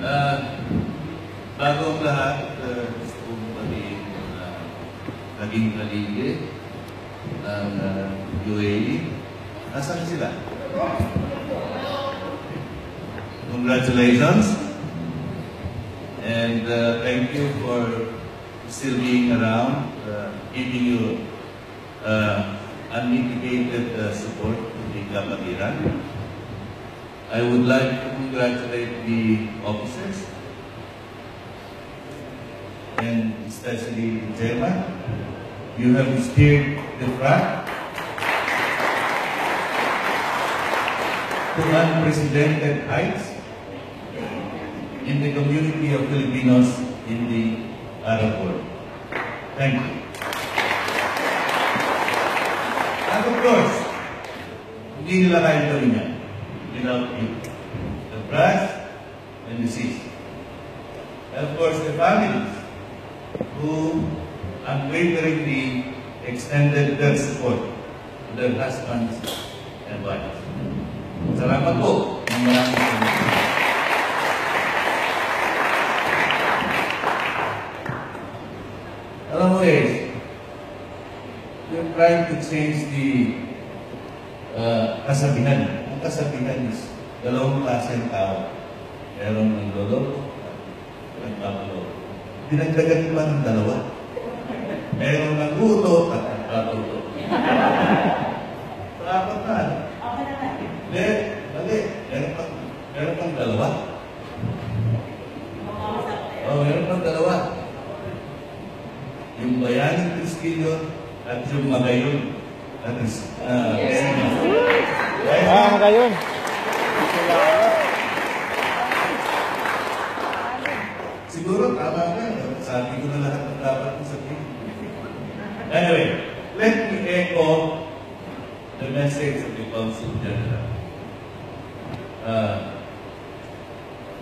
Bago ang lahat, gusto kong batiin naging kaligid ng UAE. Nasaan sila? Congratulations. And thank you for still being around, giving you unmitigated support to the Kapatiran. I would like to congratulate the officers, and especially Gemma. You have steered the track to unprecedented heights in the community of Filipinos in the Arab world. Thank you. And of course, hindi nila kaya gawin yan without you. The brass and the sis. And of course, the families who unwaveringly extended their support to their husbands and wives. Salamat po. Maraming salamat. Alam mo we're trying to change the kasabihan. Ang kasabihan is dalawang klaseng tao. Merong nagloloko at nagpapaloko. Dinagdagan pa ng dalawa. Merong nag-uto at nagpapaloko. Apat na. Hindi. Mali. Meron pang dalawa. Meron pang dalawa. Yung Bayaning Trisquillo at yung Magayon. Magayon. Siguro tama ka. Sabi ko na lahat ng dapat ko sabihin. Anyway, let me echo the message of the Consul General.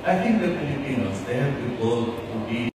I think the Filipinos, they have the goal to be